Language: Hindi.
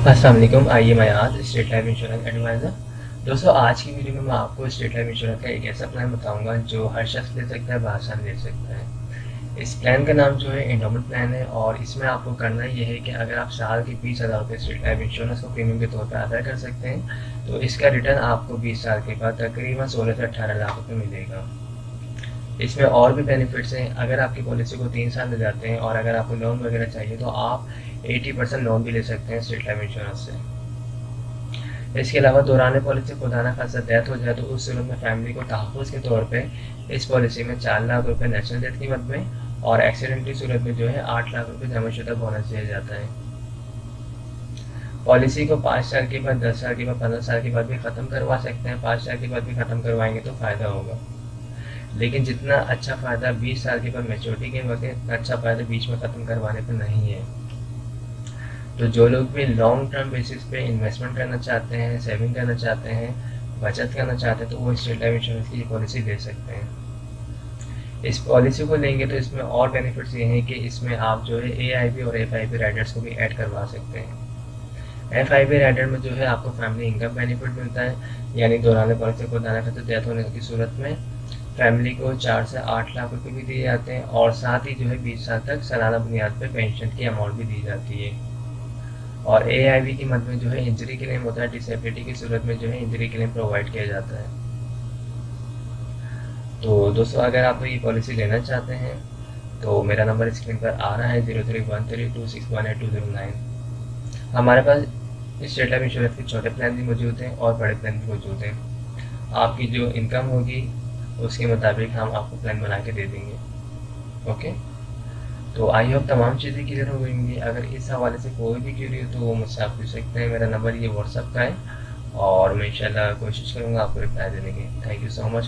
अस्सलाम वालेकुम। आइए मैं आज स्टेट लाइफ इंश्योरेंस एडवाइज़र। दोस्तों, आज की वीडियो में मैं आपको स्टेट लाइफ इंश्योरेंस का एक ऐसा प्लान बताऊंगा जो हर शख्स ले सकता है, बआसानी ले सकता है। इस प्लान का नाम जो है एंडोमेंट प्लान है और इसमें आपको करना ये है कि अगर आप साल के 20,000 रुपये स्टेट लाइफ इंश्योरेंस को प्रीमियम के तौर पर अदा कर सकते हैं तो इसका रिटर्न आपको 20 साल के बाद तकरीबन 16 से 18 लाख रुपये मिलेगा। इसमें और भी बेनिफिट्स हैं। अगर आपकी पॉलिसी को 3 साल ले जाते हैं और अगर आपको लोन वगैरह चाहिए तो आप 80% लोन भी ले सकते हैं स्टेट लाइफ इंश्योरेंस से। इसके अलावा दौरान पॉलिसी खुदा न खासा डेथ हो जाए तो उस सूरत में फैमिली को तहफ़्फ़ुज़ के तौर पे इस पॉलिसी में 4 लाख रुपए नेशनल डेथ की मद में और एक्सीडेंट की सूरत में जो है 8 लाख रुपए जमाशुदा बोनस दिया जाता है। पॉलिसी को 5 साल के बाद, 10 साल के बाद, 15 साल के बाद भी ख़त्म करवा सकते हैं। 5 साल के बाद भी ख़त्म करवाएंगे तो फ़ायदा होगा, लेकिन जितना अच्छा फ़ायदा 20 साल के बाद मैच्योरिटी के वक्त है, इतना अच्छा फ़ायदा बीच में ख़त्म करवाने पर नहीं है। तो जो लोग भी लॉन्ग टर्म बेसिस पे इन्वेस्टमेंट करना चाहते हैं, सेविंग करना चाहते हैं, बचत करना चाहते हैं तो वो स्टेट लाइफ इंश्योरेंस की पॉलिसी ले सकते हैं। इस पॉलिसी को लेंगे तो इसमें और बेनिफिट्स ये हैं कि इसमें आप जो है AIP और FIP राइडर्स को भी ऐड करवा सकते हैं। FIP राइडर में जो है आपको फैमिली इनकम बेनिफिट मिलता है, यानी दौरान पॉलिसी को दाना करते डेथ होने की सूरत में फैमिली को 4 से 8 लाख रुपए भी दिए जाते हैं और साथ ही जो है 20 साल तक सालाना बुनियाद पर पेंशन की अमाउंट भी दी जाती है। और AIV की मद में जो है इंजरी क्लेम होता है, डिसेबिलिटी की सूरत में जो है इंजरी क्लेम प्रोवाइड किया जाता है। तो दोस्तों, अगर आप ये पॉलिसी लेना चाहते हैं तो मेरा नंबर स्क्रीन पर आ रहा है 0313261829। हमारे पास स्टेट लाइफ इंश्योरेंस के छोटे प्लान भी मौजूद हैं और बड़े प्लान भी मौजूद हैं। आपकी जो इनकम होगी उसके मुताबिक हम आपको प्लान बना के दे देंगे। ओके, तो आई होप तमाम चीज़ें क्लियर हो गई होंगी। अगर इस हवाले से कोई भी क्यूरी हो तो वो मुझसे आप पूछ सकते हैं। मेरा नंबर ये व्हाट्सअप का है और मैं इंशाल्लाह कोशिश करूँगा आपको रिप्लाई देने की। Thank you so much.